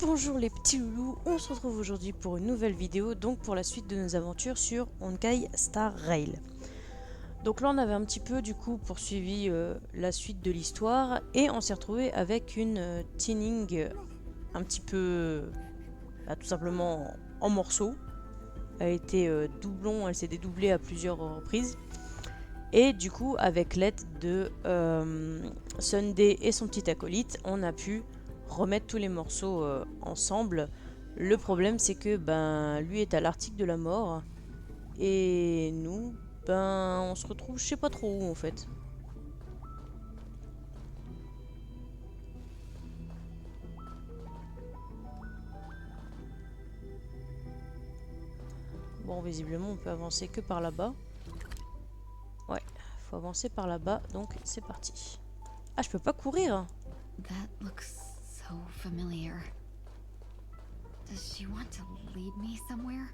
Bonjour les petits loulous, on se retrouve aujourd'hui pour une nouvelle vidéo, donc pour la suite de nos aventures sur Honkai Star Rail. Donc là on avait un petit peu du coup poursuivi la suite de l'histoire et on s'est retrouvé avec une teening un petit peu tout simplement en morceaux. Elle était doublon, elle s'est dédoublée à plusieurs reprises. Et du coup avec l'aide de Sunday et son petit acolyte, on a pu remettre tous les morceaux ensemble. Le problème c'est que lui est à l'article de la mort et nous on se retrouve je sais pas trop où en fait. Bon, visiblement on peut avancer que par là-bas. Ouais, faut avancer par là-bas, donc c'est parti. Ah, je peux pas courir. That looks so familiar. Does she want to lead me somewhere?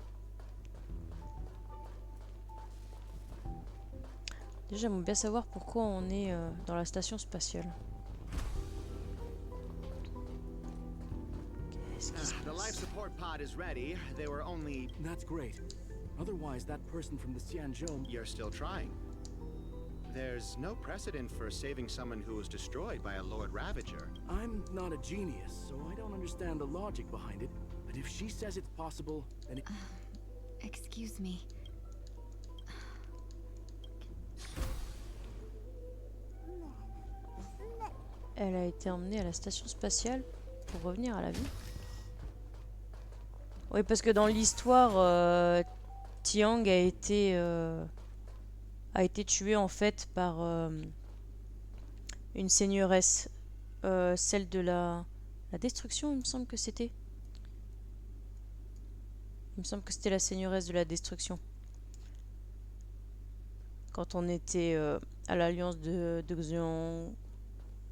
Déjà, j'aimerais bien savoir pourquoi on est dans la station spatiale. Qu'est-ce qui se The life passe? support pod is ready. They were only... That's great. Otherwise, that person from the Xianzhou... You're still trying. There's no precedent for saving someone who was destroyed by a Lord Ravager. I'm not a genius, so I don't understand the logic behind it. But if she says it's possible, then it... Excuse me. Elle a été emmenée à la station spatiale pour revenir à la vie. Oui, parce que dans l'histoire, Tiang a été tuée en fait par une seigneuresse, celle de la destruction, il me semble que c'était. Il me semble que c'était la seigneuresse de la destruction. Quand on était à l'alliance de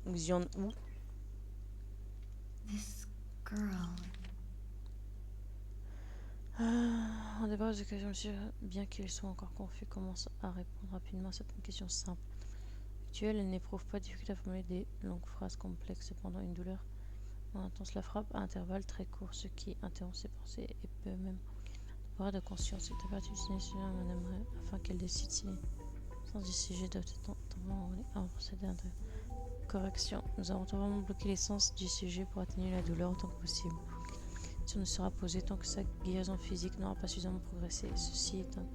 Xianwu. This girl. En départ des occasions, monsieur, bien qu'ils soient encore confus, commence à répondre rapidement à certaines questions simples. Actuelle, elle n'éprouve pas de difficulté à formuler des longues phrases complexes. Cependant, une douleur intense la frappe à intervalles très courts, ce qui interrompt ses pensées et peut même avoir de conscience. Cette température du madame afin qu'elle décide si les sens du sujet doivent être envoyés avant de procéder à de correction. Nous avons vraiment bloqué les sens du sujet pour atténuer la douleur autant que possible. Si on ne sera posée tant que sa guérison physique n'aura pas suffisamment progressé. Ceci est une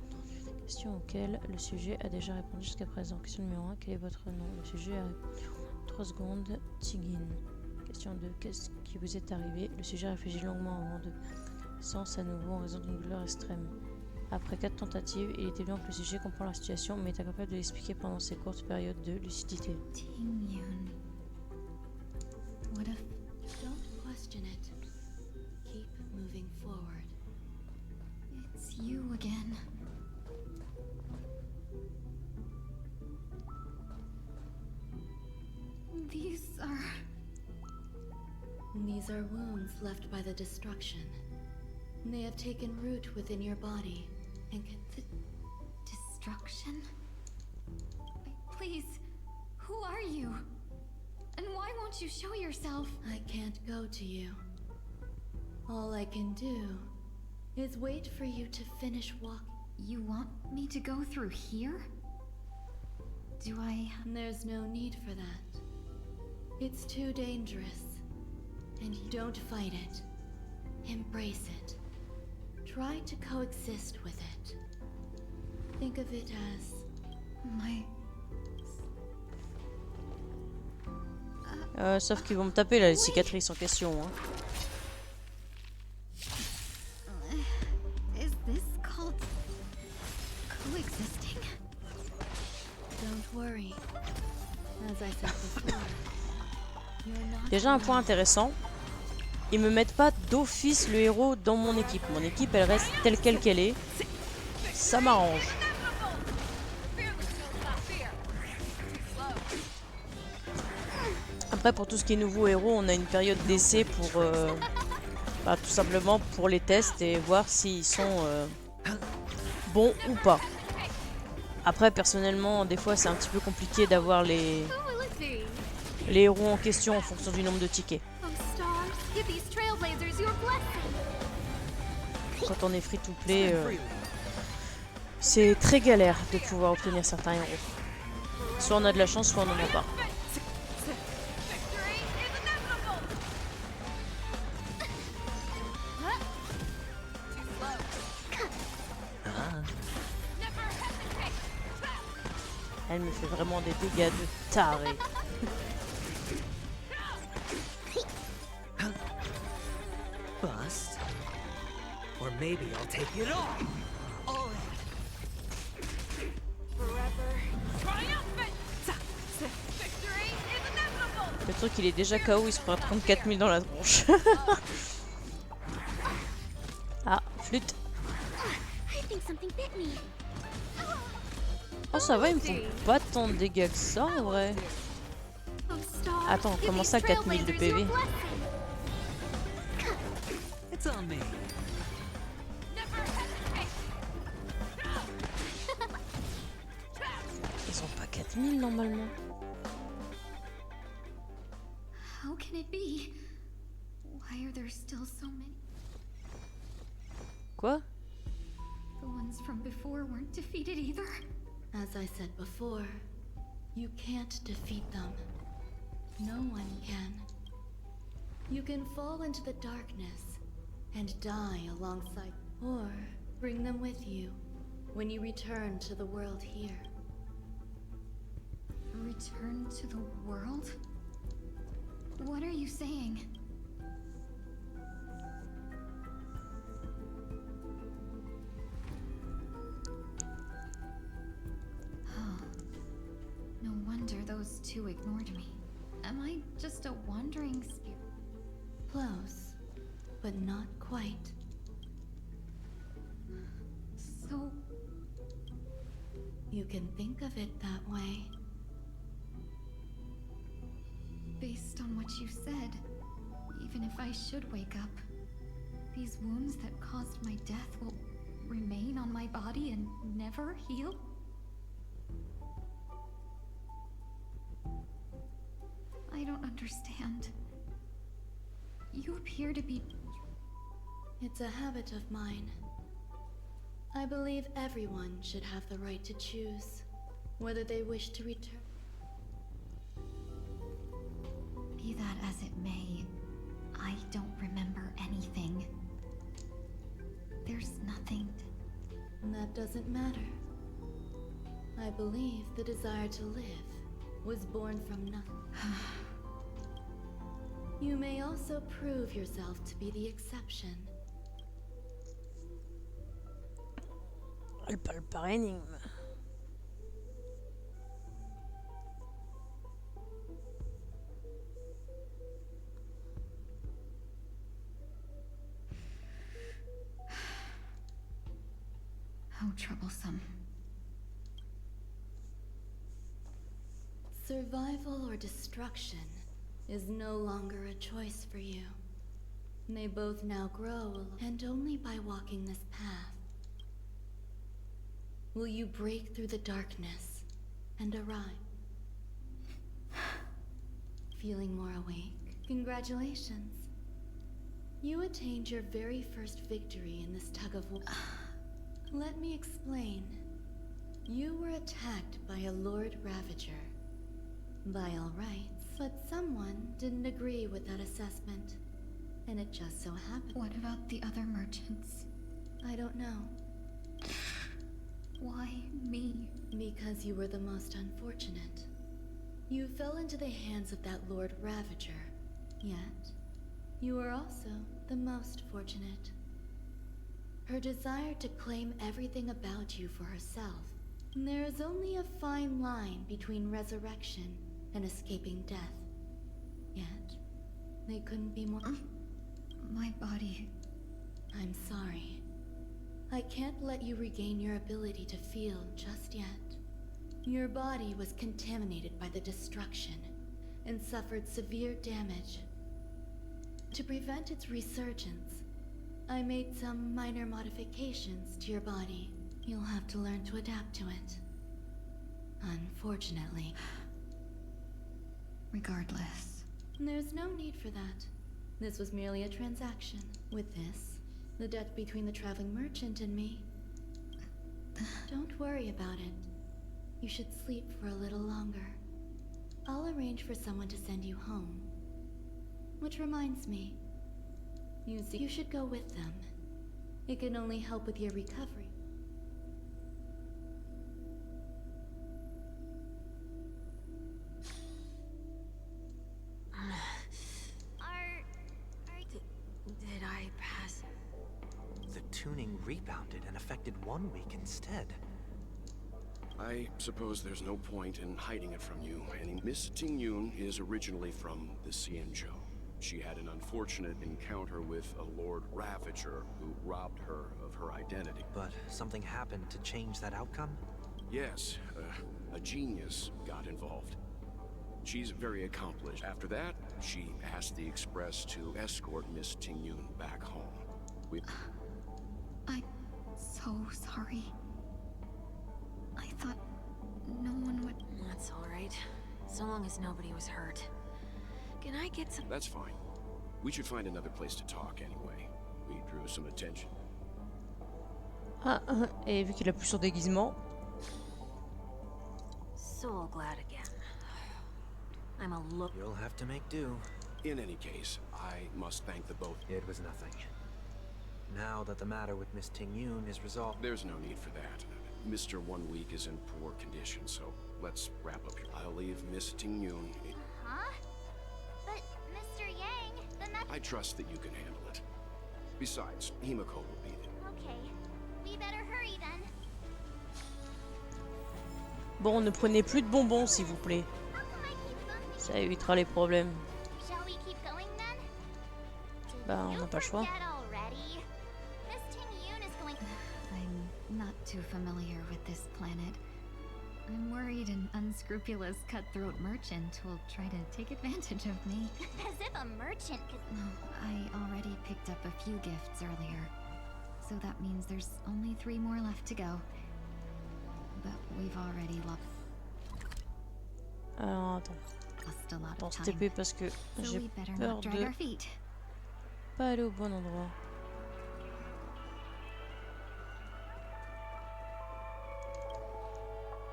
question auquel le sujet a déjà répondu jusqu'à présent. Question numéro 1, quel est votre nom? Le sujet a répondu 3 secondes, Tigin. Question 2, qu'est-ce qui vous est arrivé? Le sujet réfléchit longuement avant de sens à nouveau en raison d'une douleur extrême. Après 4 tentatives, il est évident que le sujet comprend la situation mais est incapable de l'expliquer pendant ces courtes périodes de lucidité. Ting-yun. What if... Don't question it. Keep moving forward. It's you again. These These are wounds left by the destruction. They have taken root within your body and can... destruction? Please, who are you? And why won't you show yourself? I can't go to you. All I can do is wait for you to finish walking. You want me to go through here? Do I... There's no need for that. It's too dangerous. And you don't fight it. Embrace it. Try to coexist with it. Think of it as... my... Sauf qu'ils vont me taper là, les cicatrices en question. Hein. Is this called... coexisting? Don't worry. As I said before, you're not... Déjà un point intéressant, ils me mettent pas d'office le héros dans mon équipe. Mon équipe elle reste telle qu'elle est. Ça m'arrange. Après pour tout ce qui est nouveau héros, on a une période d'essai pour tout simplement pour les tests et voir s'ils sont bons ou pas. Après personnellement des fois c'est un petit peu compliqué d'avoir les héros en question en fonction du nombre de tickets. Those stars Give these trailblazers your blessing. Quand on est free to play, c'est très galère de pouvoir obtenir certains héros. Soit on a de la chance, soit on n'en a pas. Elle me fait vraiment des dégâts de taré. Bust. Or maybe I'll take it all. Le truc il est déjà KO, il se prend 34 000 dans la tronche. Ah, flûte. I think something bit me. Oh ça va, ils me font pas tant de dégâts que ça en vrai. Oh, Star, Attends, give comment these ça 4000 de trailblazers your PV? blessing. It's on me. Ils sont pas 4000 normalement. How can it be? Why are there still so many? Quoi? The ones from before weren't defeated either. As I said before, you can't defeat them. No one can. You can fall into the darkness and die alongside, or bring them with you when you return to the world here. Return to the world? What are you saying? Oh. No wonder those two ignored me. Am I just a wandering spirit? Close, but not quite. So, You can think of it that way. based on what you said, even if I should wake up, these wounds that caused my death will remain on my body and never heal? I don't understand. You appear to be... It's a habit of mine. I believe everyone should have the right to choose whether they wish to return. Be that as it may, I don't remember anything. There's nothing. That doesn't matter. I believe the desire to live was born from nothing. You may also prove yourself to be the exception. Elle parle par énigme. How troublesome. Survival or destruction is no longer a choice for you. They both now grow, and only by walking this path will you break through the darkness and arrive. Feeling more awake? Congratulations. You attained your very first victory in this tug of war. Let me explain. You were attacked by a Lord Ravager. By all rights, but someone didn't agree with that assessment. And it just so happened. What about the other merchants? I don't know. Why me? Because you were the most unfortunate. You fell into the hands of that Lord Ravager. Yet, you were also the most fortunate. Her desire to claim everything about you for herself. There is only a fine line between resurrection and escaping death. Yet, they couldn't be more... My body... I'm sorry. I can't let you regain your ability to feel just yet. Your body was contaminated by the destruction and suffered severe damage. To prevent its resurgence, I made some minor modifications to your body. You'll have to learn to adapt to it. Unfortunately. Regardless. There's no need for that. This was merely a transaction. With this, the debt between the traveling merchant and me. Don't worry about it. You should sleep for a little longer. I'll arrange for someone to send you home. Which reminds me, you should go with them. It can only help with your recovery. Did I pass? The tuning rebounded and affected 1 week instead. I suppose there's no point in hiding it from you. And Miss Ting-Yun is originally from the Xianzhou. She had an unfortunate encounter with a Lord Ravager who robbed her of her identity. But something happened to change that outcome? Yes, a genius got involved. She's very accomplished. After that, she asked the Express to escort Miss Ting-Yun back home. I'm so sorry. I thought no one would... That's all right. So long as nobody was hurt. Can I get some... That's fine. We should find another place to talk anyway. We drew some attention. Ah, et vu qu'il a plus son déguisement. So glad again. I'm a look... You'll have to make do. In any case, I must thank the both. It was nothing. Now that the matter with Miss Ting-Yun is resolved... There's no need for that. Mr. 1 week is in poor condition, so let's wrap up here. I'll leave Miss Ting-Yun. Huh? But, Mr. Yang, then that... I trust that you can handle it. Besides, Himiko will be there. Okay. We better hurry then. Bon, ne prenez plus de bonbons, s'il vous plaît. How come I keep bumping? Ça évitera les problèmes. Shall we keep going then? Bah, on You n'a pas le choix. forget already? Miss Ting-Yun is going... I'm not too familiar with this planet. I'm worried an unscrupulous cutthroat merchant will try to take advantage of me. As if a merchant could... I already picked up a few gifts earlier. So that means there's only 3 more left to go. But we've already lost Alors, attends. a lot On of se time. TP parce que So j'ai we better peur not drag de our feet. pas aller au bon endroit.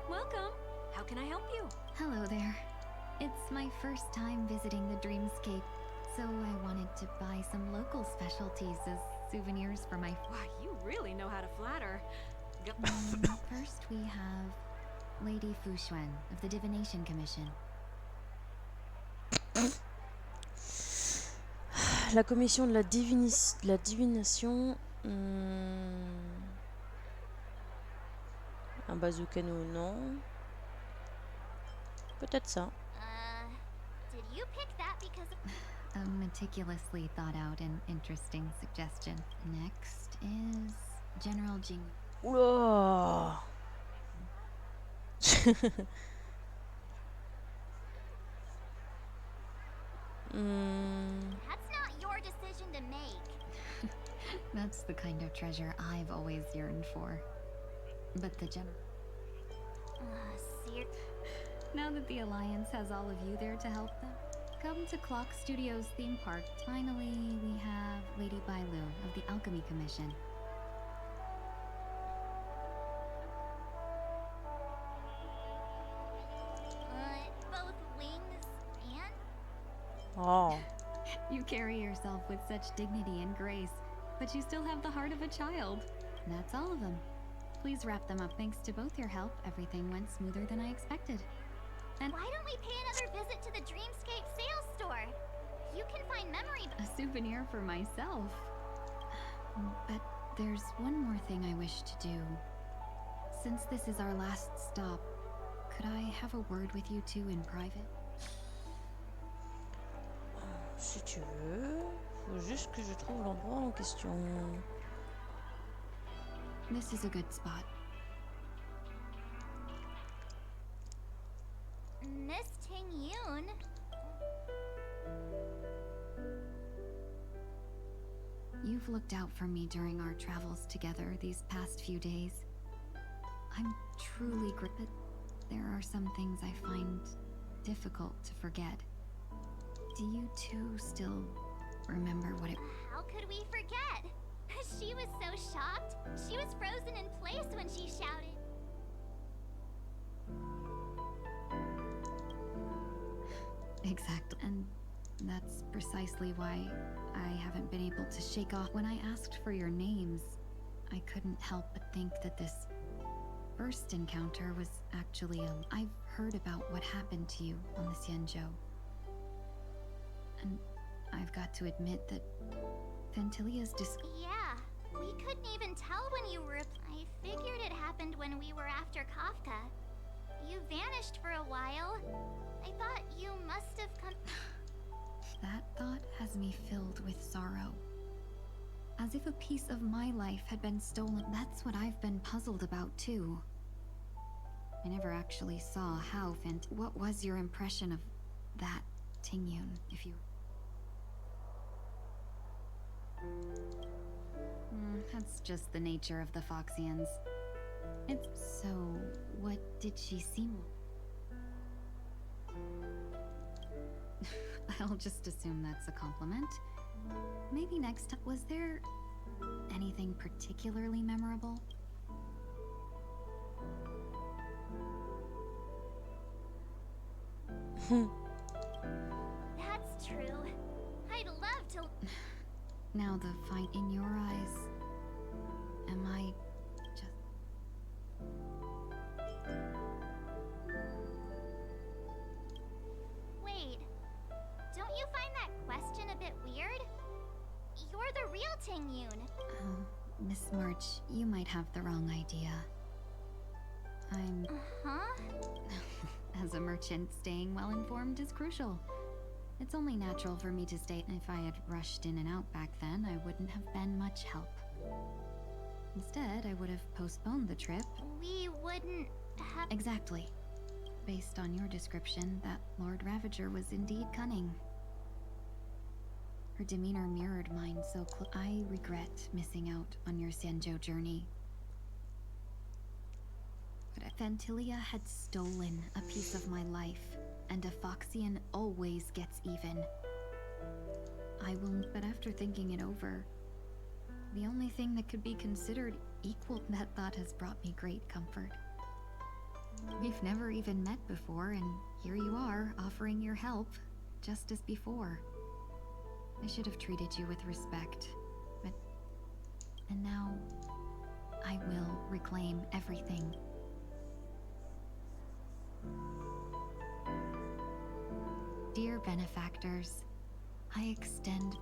Welcome. How can I help you? Hello there. It's my first time visiting the Dreamscape, so I wanted to buy some local specialties as souvenirs for my... Wow, you really know how to flatter. First we have Lady Fuxuan of the Divination Commission. La commission de la divination. Un bazooka-no, non. Peut-être ça. Did you pick that because of... A meticulously thought out and interesting suggestion. Next is General Jing. Oula. That's not your decision to make. That's the kind of treasure I've always yearned for. But the general... Ser... Now that the Alliance has all of you there to help them, come to Clock Studios theme park. Finally, we have Lady Bailu of the Alchemy Commission. Both wings and... Oh. You carry yourself with such dignity and grace, but you still have the heart of a child. That's all of them. Please wrap them up. Thanks to both your help, everything went smoother than I expected. And Why don't we pay another visit to the Dreamscape sales store? You can find memory... a souvenir for myself. But there's one more thing I wish to do. Since this is our last stop, could I have a word with you two in private? Si tu veux, faut juste que je trouve l'endroit en question. This is a good spot. Miss Ting-Yun? You've looked out for me during our travels together these past few days. I'm truly grateful. There are some things I find difficult to forget. Do you two still remember what it... How could we forget? She was so shocked. She was frozen in place when she shouted. Exactly. And that's precisely why I haven't been able to shake off. When I asked for your names, I couldn't help but think that this first encounter was actually a... I've heard about what happened to you on the Xianzhou. And I've got to admit that Ventilia's Yeah, we couldn't even tell when you were... I figured it happened when we were after Kafka. You vanished for a while. I thought you must have come... That thought has me filled with sorrow. As if a piece of my life had been stolen. That's what I've been puzzled about, too. I never actually saw how What was your impression of that Tingyun, if you... That's just the nature of the Foxians. It's... So, what did she seem... I'll just assume that's a compliment. Maybe next time... Was there anything particularly memorable? That's true. I'd love to... Now the fight in your eyes... Am I just... Wait. Don't you find that question a bit weird? You're the real Tingyun. Miss March, you might have the wrong idea. I'm... Huh? As a merchant, staying well informed is crucial. It's only natural for me to stay. If I had rushed in and out back then, I wouldn't have been much help. Instead, I would have postponed the trip. We wouldn't have... Exactly. Based on your description, that Lord Ravager was indeed cunning. Her demeanor mirrored mine so close. I regret missing out on your Xianzhou journey. But Ventilia had stolen a piece of my life, and a Foxian always gets even. I will... But after thinking it over, the only thing that could be considered equal... That thought has brought me great comfort. We've never even met before, and here you are, offering your help, just as before. I should have treated you with respect, but... And now, I will reclaim everything. Dear benefactors, I extend...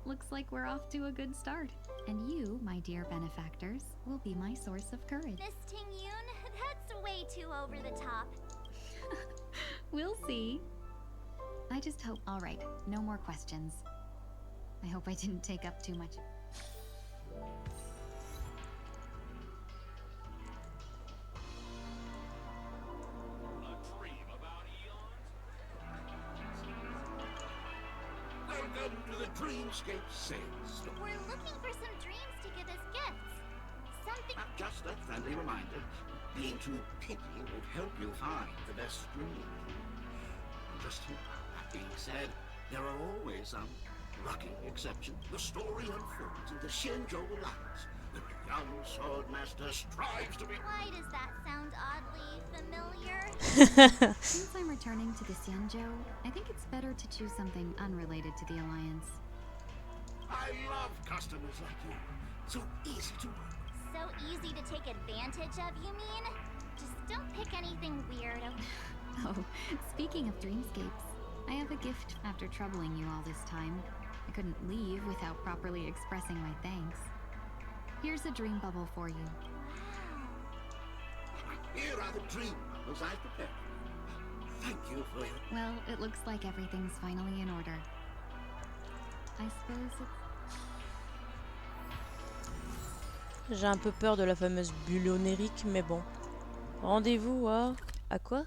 Looks like we're off to a good start. And you, my dear benefactors, will be my source of courage. Miss Tingyun, that's way too over the top. We'll see. I just hope... All right, no more questions. I hope I didn't take up too much. Welcome to the Dreamscape sales store. We're looking for some dreams to give as gifts. Something... Just a friendly reminder, being too picky won't help you find the best dream. Just that being said, there are always some lucky exceptions. The story unfolds in the Xianzhou Alliance. The young swordmaster strives to be... Why does that sound oddly familiar? Since I'm returning to the Xianzhou, I think it's better to choose something unrelated to the Alliance. I love customers like you. So easy to work. So easy to take advantage of, you mean? Just don't pick anything weird. Oh, speaking of dreamscapes, I have a gift. After troubling you all this time, I couldn't leave without properly expressing my thanks. Here's a dream bubble for you. Here are the dream bubbles I prepared. Thank you for your... Well, it looks like everything's finally in order. I suppose it's... J'ai un peu peur de la fameuse bulle onérique, mais bon. Rendez-vous à... À quoi?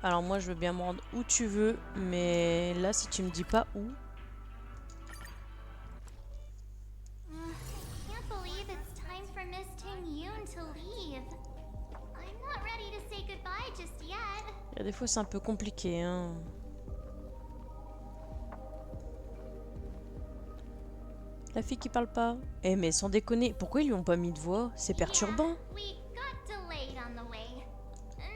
Alors moi je veux bien me rendre où tu veux, mais là si tu me dis pas où... Il y a des fois c'est un peu compliqué, hein. La fille qui parle pas. Eh mais sans déconner, pourquoi ils lui ont pas mis de voix? C'est perturbant. Yeah, we got delayed on the way.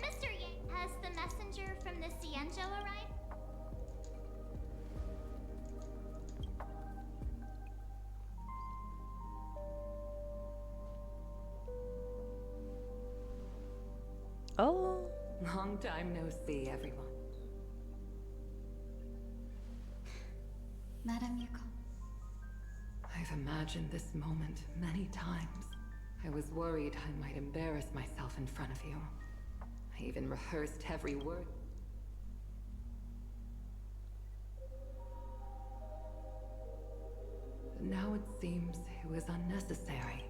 Mr. Yang, has the messenger from the Cienjo arrived? Oh. Long time no see, everyone. Madame Yukon. I've imagined this moment many times. I was worried I might embarrass myself in front of you. I even rehearsed every word. But now it seems it was unnecessary.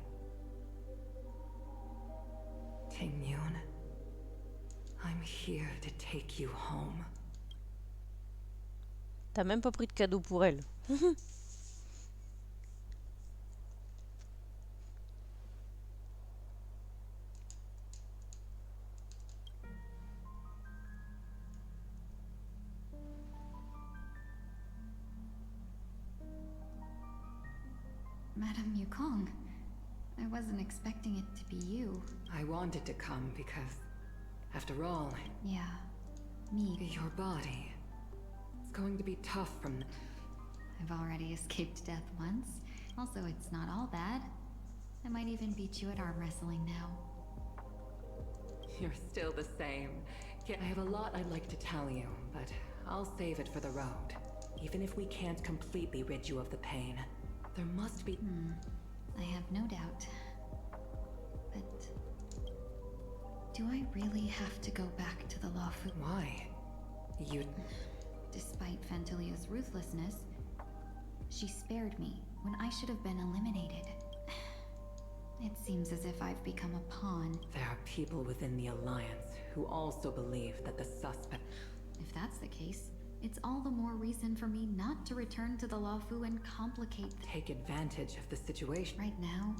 Ting-Yun, I'm here to take you home. T'as même pas pris de cadeau pour elle. Madame Yukong, I wasn't expecting it to be you. I wanted to come because, after all, Yeah, me. your body. It's going to be tough from... I've already escaped death once. Also, it's not all bad. I might even beat you at arm wrestling now. You're still the same. I have a lot I'd like to tell you, but I'll save it for the road. Even if we can't completely rid you of the pain, there must be... I have no doubt. But... do I really have to go back to the Lawfu? Why? You... Despite Fantilia's ruthlessness, she spared me when I should have been eliminated. It seems as if I've become a pawn. There are people within the Alliance who also believe that the suspect... If that's the case, it's all the more reason for me not to return to the Lawfu and complicate... Take advantage of the situation. Right now,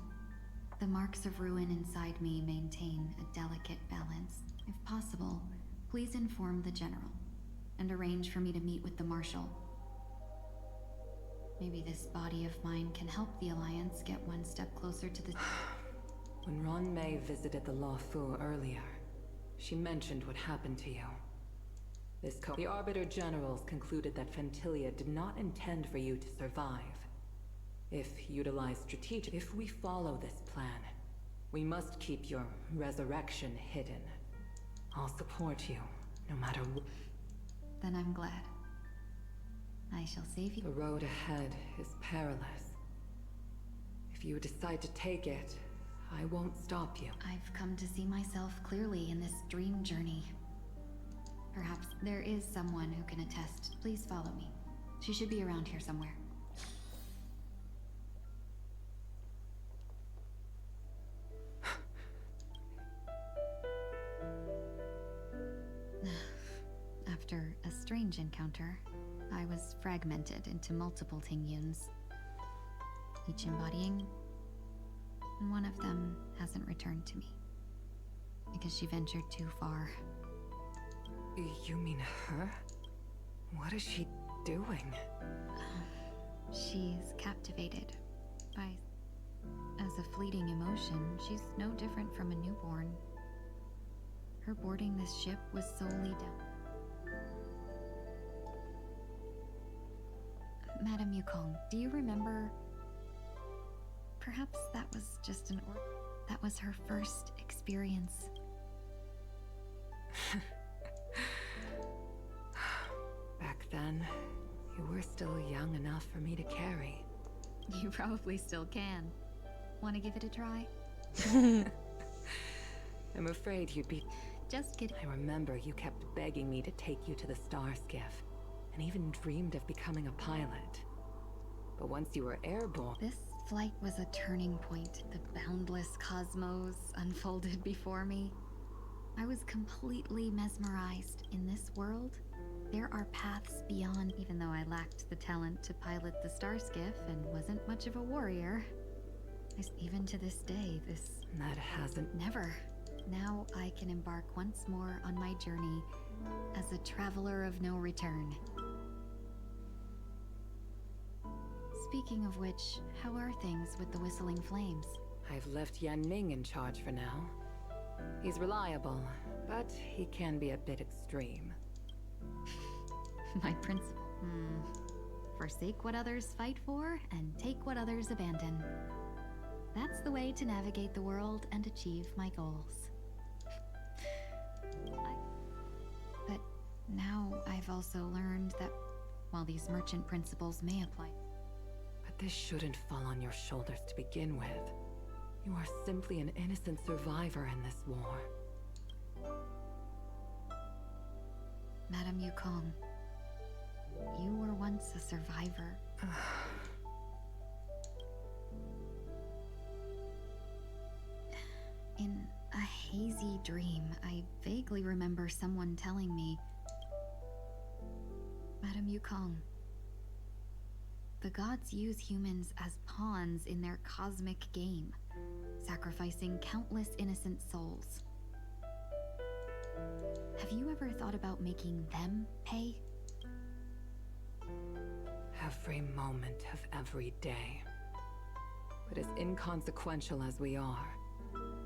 the marks of ruin inside me maintain a delicate balance. If possible, please inform the General and arrange for me to meet with the Marshal. Maybe this body of mine can help the Alliance get one step closer to the... When Ron May visited the Lawfu earlier, she mentioned what happened to you. The Arbiter Generals concluded that Fantilia did not intend for you to survive. If utilized strategic... If we follow this plan, we must keep your resurrection hidden. I'll support you, no matter what. Then I'm glad. I shall save you. The road ahead is perilous. If you decide to take it, I won't stop you. I've come to see myself clearly in this dream journey. Perhaps there is someone who can attest. Please follow me. She should be around here somewhere. After a strange encounter, I was fragmented into multiple Ting-Yuns, each embodying, and one of them hasn't returned to me because she ventured too far. You mean her? What is she doing? She's captivated by... As a fleeting emotion, she's no different from a newborn. Her boarding this ship was solely down... Madame Yukong, do you remember... Perhaps that was just an that was her first experience. Back then, you were still young enough for me to carry. You probably still can. Want to give it a try? I'm afraid you'd be... Just kidding. I remember you kept begging me to take you to the star skiff, and even dreamed of becoming a pilot. But once you were airborne... This flight was a turning point. The boundless cosmos unfolded before me. I was completely mesmerized. In this world, there are paths beyond. Even though I lacked the talent to pilot the star skiff and wasn't much of a warrior, even to this day, this... That hasn't... Never. Now I can embark once more on my journey as a traveler of no return. Speaking of which, how are things with the Whistling Flames? I've left Yan Ming in charge for now. He's reliable, but he can be a bit extreme. My principle. Forsake what others fight for, and take what others abandon. That's the way to navigate the world and achieve my goals. But now I've also learned that while these merchant principles may apply... But this shouldn't fall on your shoulders to begin with. You are simply an innocent survivor in this war. Madame Yukong, you were once a survivor. In a hazy dream, I vaguely remember someone telling me, Madame Yukong, the gods use humans as pawns in their cosmic game, sacrificing countless innocent souls. Have you ever thought about making them pay? Every moment of every day. But as inconsequential as we are,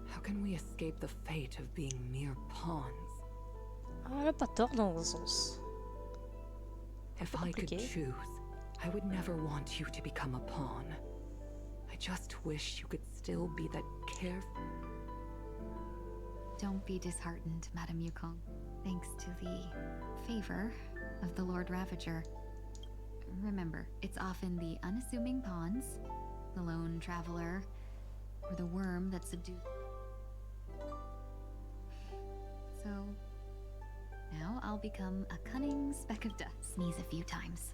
how can we escape the fate of being mere pawns? Ah, elle a pas tort dans un sens. If I could choose, I would never want you to become a pawn. I just wish you could still be that carefree. Don't be disheartened, Madame Yukong. Thanks to the favor of the Lord Ravager. Remember, it's often the unassuming pawns, the lone traveler, or the worm that subdues. So, now I'll become a cunning speck of dust. Sneeze a few times.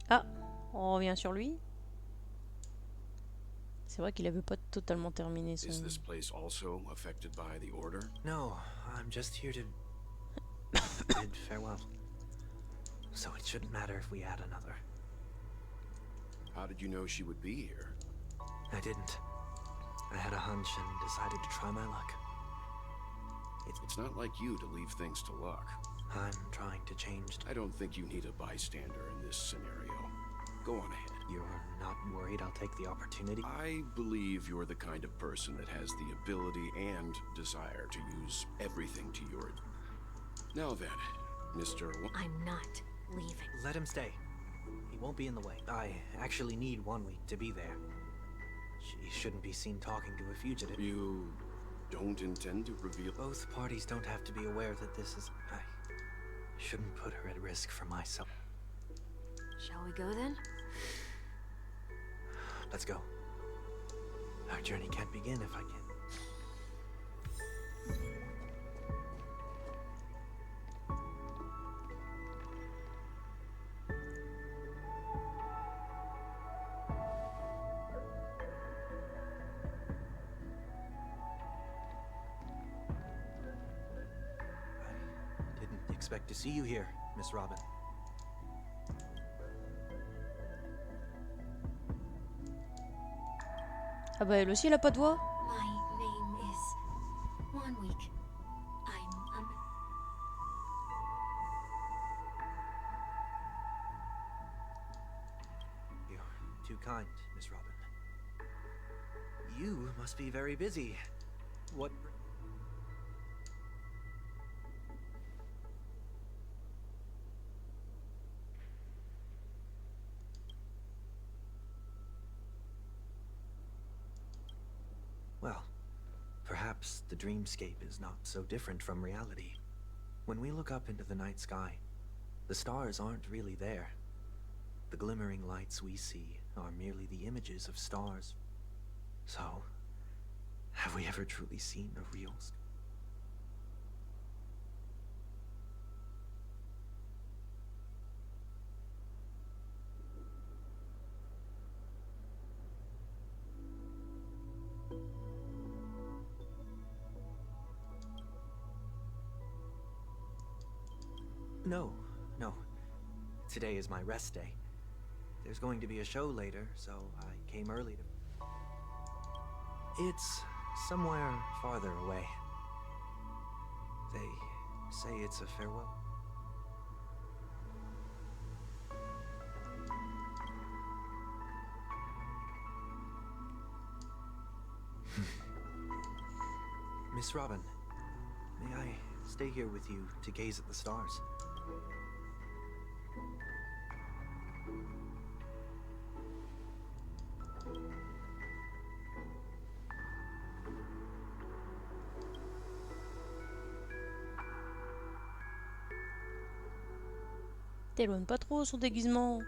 Ah, on revient sur lui. C'est vrai qu'il avait pas totalement terminé son... Is this place also affected by the order? No, I'm just here to bid farewell. So it shouldn't matter if we add another. How did you know she would be here? I didn't. I had a hunch and decided to try my luck. It's not like you to leave things to luck. I'm trying to change. I don't think you need a bystander in this scenario. Go on ahead. You're not worried I'll take the opportunity? I believe you're the kind of person that has the ability and desire to use everything to your... Now then, Mr. I'm not leaving. Let him stay. He won't be in the way. I actually need 1 week to be there. She shouldn't be seen talking to a fugitive. You don't intend to reveal... Both parties don't have to be aware that this is... I shouldn't put her at risk for myself. Shall we go then? Let's go. Our journey can't begin if I can. I didn't expect to see you here, Miss Robin. Ah bah elle aussi elle a pas de voix. My name is 1 week. You're too kind, Miss Robin. You must be very busy. What... Well, perhaps the dreamscape is not so different from reality. When we look up into the night sky, the stars aren't really there. The glimmering lights we see are merely the images of stars. So, have we ever truly seen a real star? No, no. Today is my rest day. There's going to be a show later, so I came early to... It's somewhere farther away. They say it's a farewell. Miss Robin, may I stay here with you to gaze at the stars? T'éloignes pas trop son déguisement.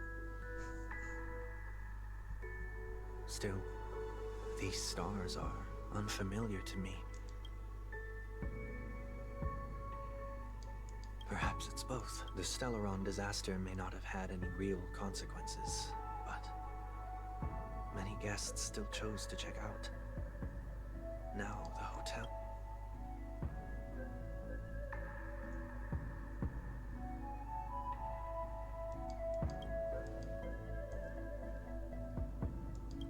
Still, these stars are unfamiliar to me. Perhaps it's both. The Stellaron disaster may not have had any real consequences, but many guests still chose to check out. Now the hotel...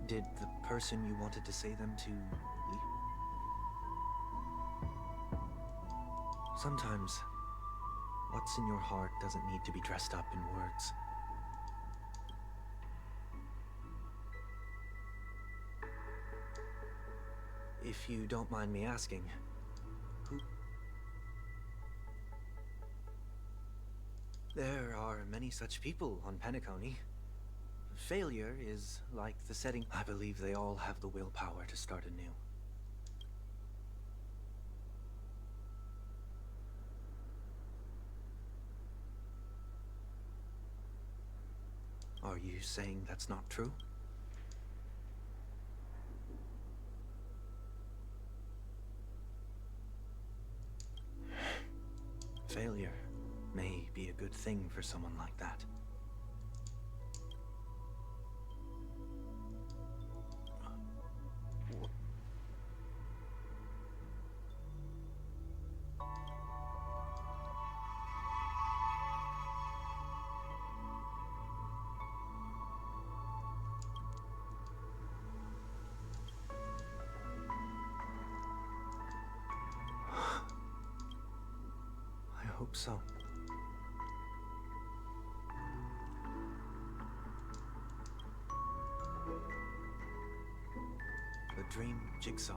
Did the person you wanted to say them to leave? Sometimes, what's in your heart doesn't need to be dressed up in words. If you don't mind me asking, who... There are many such people on Penacony. Failure is like the setting. I believe they all have the willpower to start anew. Are you saying that's not true? Failure may be a good thing for someone like that. I hope so. The dream jigsaw.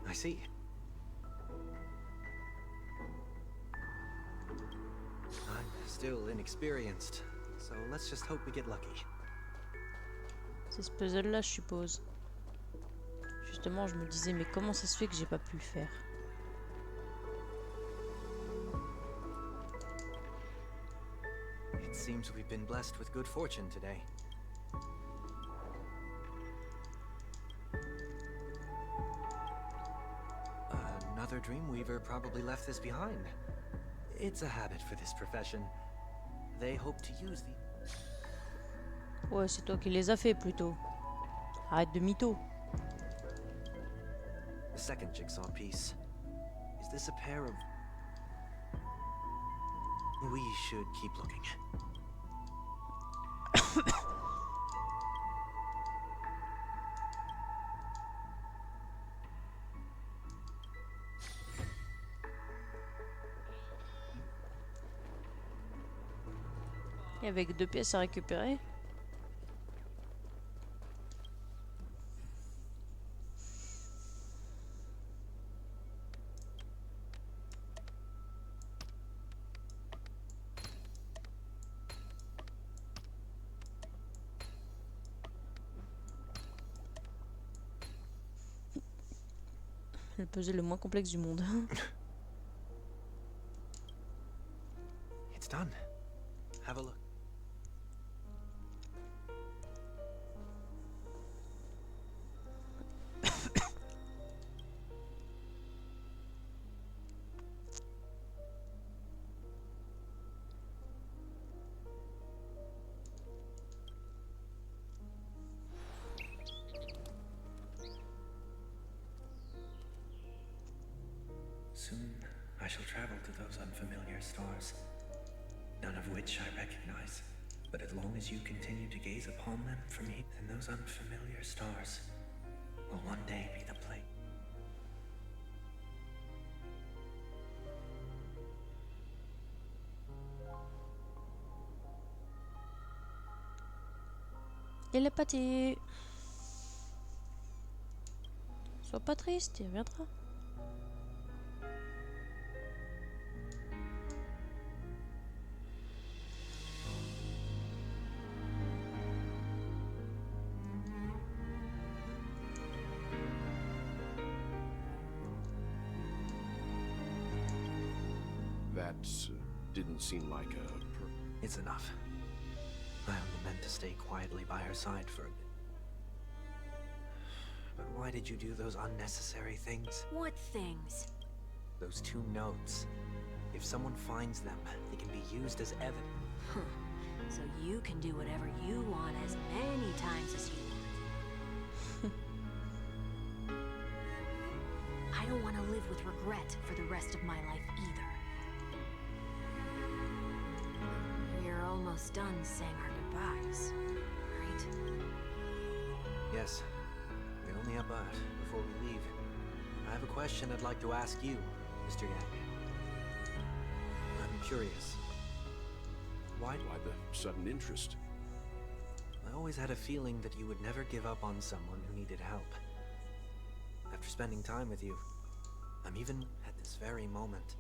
I see. I'm still inexperienced, so let's just hope we get lucky. C'est ce puzzle-là, je suppose. Justement, je me disais, mais comment ça se fait que j'ai pas pu le faire? It seems we've been blessed with good fortune today. Another Dreamweaver probably left this behind. It's a habit for this profession. They hope to use the... Ouais, c'est toi qui les as fait plutôt. Arrête de mytho. The second jigsaw piece. Is this a pair of... We should keep looking. Et avec 2 pièces à récupérer. Le puzzle le moins complexe du monde. It's done. Have a look. Soon, I shall travel to those unfamiliar stars. none of which I recognize. But as long as you continue to gaze upon them for me, then those unfamiliar stars will one day be the place. Il est parti. Sois pas triste, il reviendra. That didn't seem like a... It's enough. I only meant to stay quietly by her side for a bit. But why did you do those unnecessary things? What things? Those 2 notes. If someone finds them, they can be used as evidence. Huh. So you can do whatever you want as many times as you want. I don't want to live with regret for the rest of my life either. We're almost done saying our goodbyes, right? Yes. We only have before we leave. I have a question I'd like to ask you, Mr. Yang. I'm curious. Why the sudden interest? I always had a feeling that you would never give up on someone who needed help. After spending time with you, I'm even at this very moment.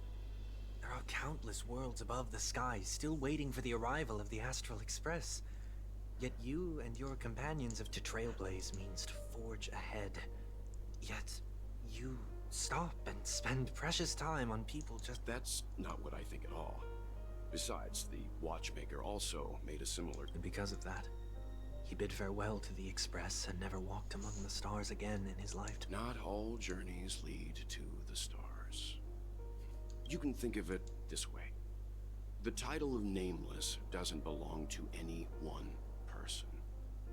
There are countless worlds above the sky still waiting for the arrival of the Astral Express. Yet you and your companions to trailblaze means to forge ahead. Yet you stop and spend precious time on people just... That's not what I think at all. Besides, the watchmaker also made a similar... And because of that, he bid farewell to the Express and never walked among the stars again in his lifetime. Not all journeys lead to the stars. You can think of it this way. The title of Nameless doesn't belong to any one person.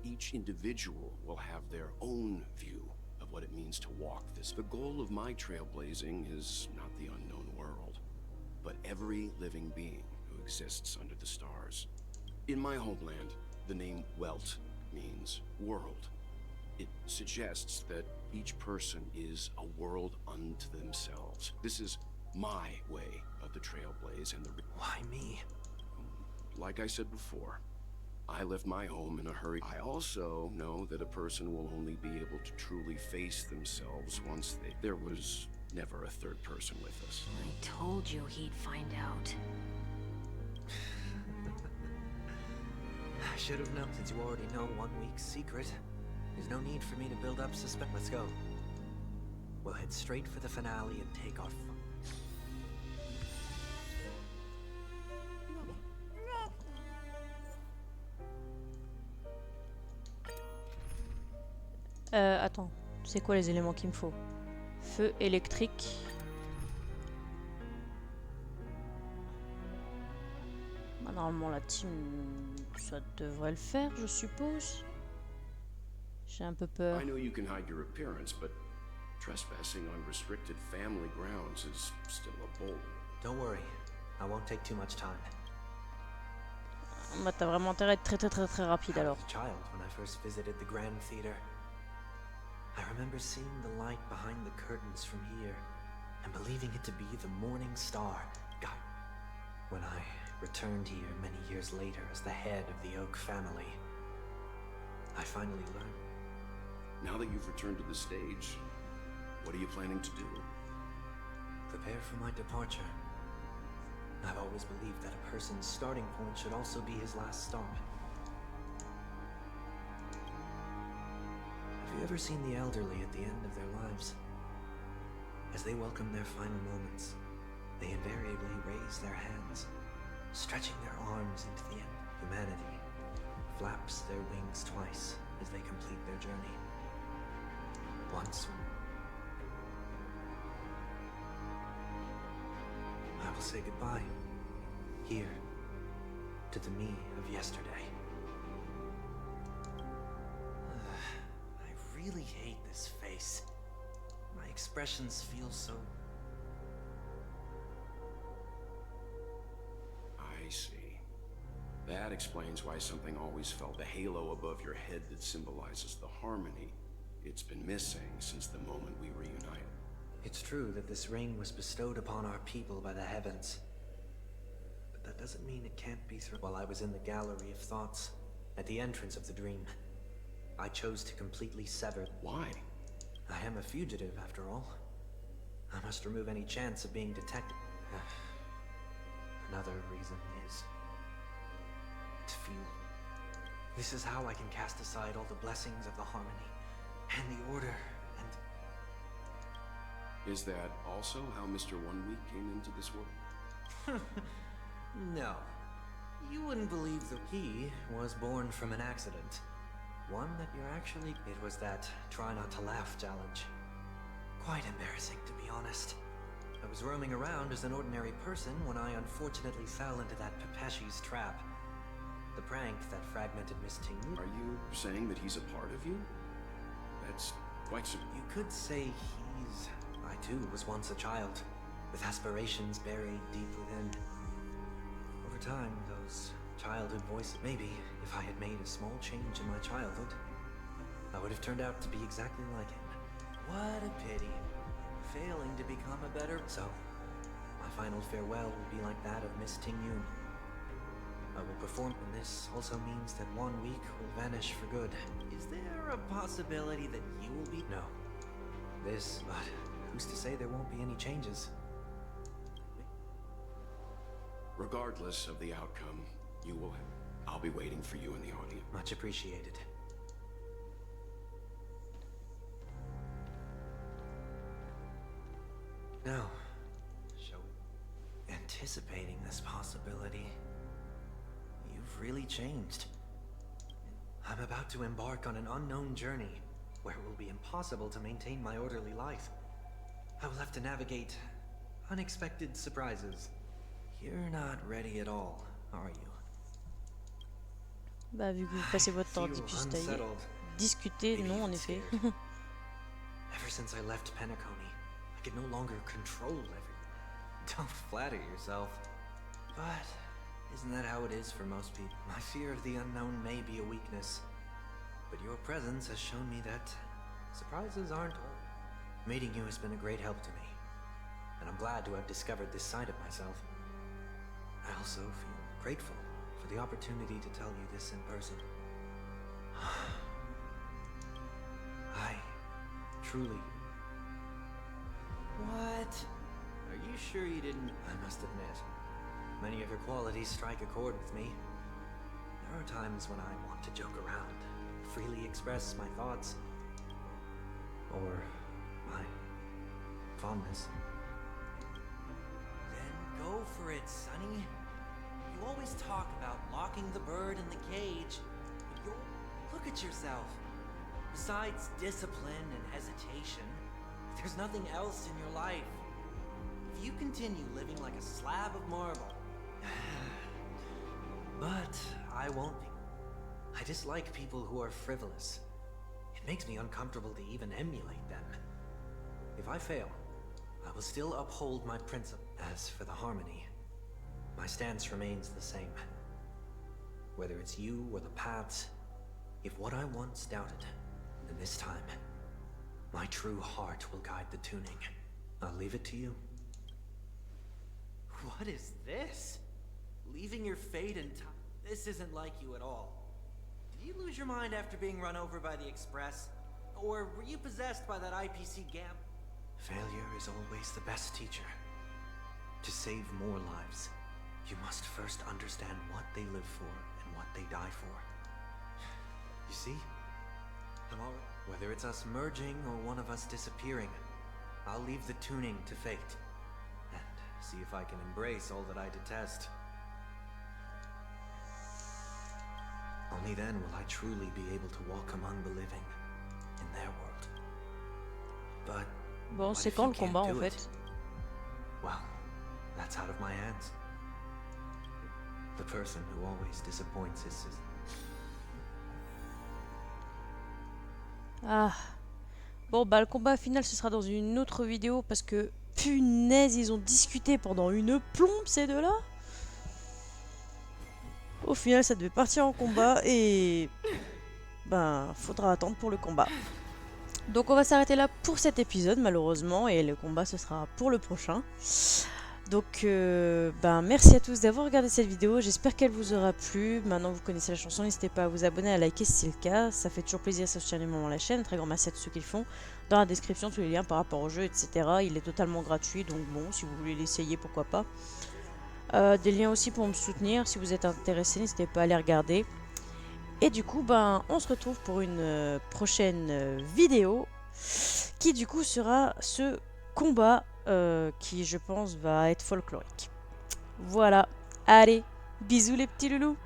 Each individual will have their own view of what it means to walk this. The goal of my trailblazing is not the unknown world, but every living being who exists under the stars. In my homeland, the name Welt means world. It suggests that each person is a world unto themselves. This is my way of the trailblaze and the... Why me? Like I said before, I left my home in a hurry. I also know that a person will only be able to truly face themselves once they... There was never a third person with us. I told you he'd find out. I should have known. Since you already know 1 week's secret, there's no need for me to build up suspense. Let's go. We'll head straight for the finale and take off. Attends, c'est quoi les éléments qu'il me faut? Feu électrique. Bah, normalement la team, ça devrait le faire, je suppose. J'ai un peu peur. I know you can hide your appearance, but trespassing on restricted family grounds is still a bold. Don't worry, I won't take too much time. Bah t'as vraiment intérêt à être très rapide alors. As a child, when I first visited the Grand Theater, I remember seeing the light behind the curtains from here and believing it to be the morning star. God, when I returned here many years later as the head of the Oak family, I finally learned. Now that you've returned to the stage, what are you planning to do? Prepare for my departure. I've always believed that a person's starting point should also be his last stop. Have you ever seen the elderly at the end of their lives? As they welcome their final moments, they invariably raise their hands, stretching their arms into the end. Humanity flaps their wings twice as they complete their journey. Once I will say goodbye, here, to the me of yesterday. I really hate this face. My expressions feel so... I see. explains why something always felt the halo above your head that symbolizes the harmony. It's been missing since the moment we reunited. It's true that this ring was bestowed upon our people by the heavens. But that doesn't mean it can't be through. While I was in the gallery of thoughts, at the entrance of the dream, I chose to completely sever. Why? I am a fugitive, after all. I must remove any chance of being detected. Another reason is to feel. This is how I can cast aside all the blessings of the harmony and the order and... Is that also how Mr. One Week came into this world? No. You wouldn't believe that he was born from an accident. One that you're actually... It was that try not to laugh challenge. Quite embarrassing, to be honest. I was roaming around as an ordinary person when I unfortunately fell into that Pepeshi's trap. The prank that fragmented Miss Ting. Are you saying that he's a part of you? That's quite some... You could say he's... I too was once a child, with aspirations buried deep within. Over time, those childhood voices... Maybe, if I had made a small change in my childhood, I would have turned out to be exactly like him. What a pity. Failing to become a better... So, my final farewell will be like that of Miss Ting Yun. I will perform, and this also means that 1 week will vanish for good. Is there a possibility that you will be... No. This, but who's to say there won't be any changes? Regardless of the outcome, you will have... I'll be waiting for you in the audience. Much appreciated. Now, shall we... Anticipating this possibility, you've really changed. I'm about to embark on an unknown journey, where it will be impossible to maintain my orderly life. I will have to navigate unexpected surprises. You're not ready at all, are you? Bah, vu que vous passez votre temps à discuter, non, en effet. Ever since I left Penacony, I could no longer control everything. Don't flatter yourself. But isn't that how it is for most people? My fear of the unknown may be a weakness, but your presence has shown me that surprises aren't all. Meeting you has been a great help to me, and I'm glad to have discovered this side of myself. I also feel grateful for the opportunity to tell you this in person. I truly... What? Are you sure you didn't... I must admit, many of your qualities strike a chord with me. There are times when I want to joke around, freely express my thoughts, or my fondness. Then go for it, Sonny. You always talk about locking the bird in the cage, but you'll... Look at yourself. Besides discipline and hesitation, there's nothing else in your life. If you continue living like a slab of marble... But I won't be. I dislike people who are frivolous. It makes me uncomfortable to even emulate them. If I fail, I will still uphold my principle. As for the harmony, my stance remains the same. Whether it's you or the paths, if what I once doubted, then this time, my true heart will guide the tuning. I'll leave it to you. What is this? Leaving your fate in time? This isn't like you at all. Did you lose your mind after being run over by the Express? Or were you possessed by that IPC gam? Failure is always the best teacher. To save more lives, you must first understand what they live for and what they die for. You see? I'm all right. Whether it's us merging or one of us disappearing, I'll leave the tuning to fate. And see if I can embrace all that I detest. Only then will I truly be able to walk among the living in their world. But bon, c'est quand le combat en fait? Well, that's out of my hands. The person who always disappoints his sister. Ah. Bon bah le combat final ce sera dans une autre vidéo parce que punaise ils ont discuté pendant une plombe ces deux-là. Au final, ça devait partir en combat et ben, faudra attendre pour le combat. Donc on va s'arrêter là pour cet épisode malheureusement et le combat ce sera pour le prochain. Donc ben, merci à tous d'avoir regardé cette vidéo, j'espère qu'elle vous aura plu. Maintenant vous connaissez la chanson, n'hésitez pas à vous abonner, à liker si c'est le cas, ça fait toujours plaisir, ça soutient énormément la chaîne. Très grand merci à tous ceux qui le font. Dans la description tous les liens par rapport au jeu etc. Il est totalement gratuit donc bon si vous voulez l'essayer pourquoi pas. Des liens aussi pour me soutenir, si vous êtes intéressé n'hésitez pas à les regarder. Et du coup, ben, on se retrouve pour une prochaine vidéo qui du coup sera ce combat qui je pense va être folklorique. Voilà, allez, bisous les petits loulous.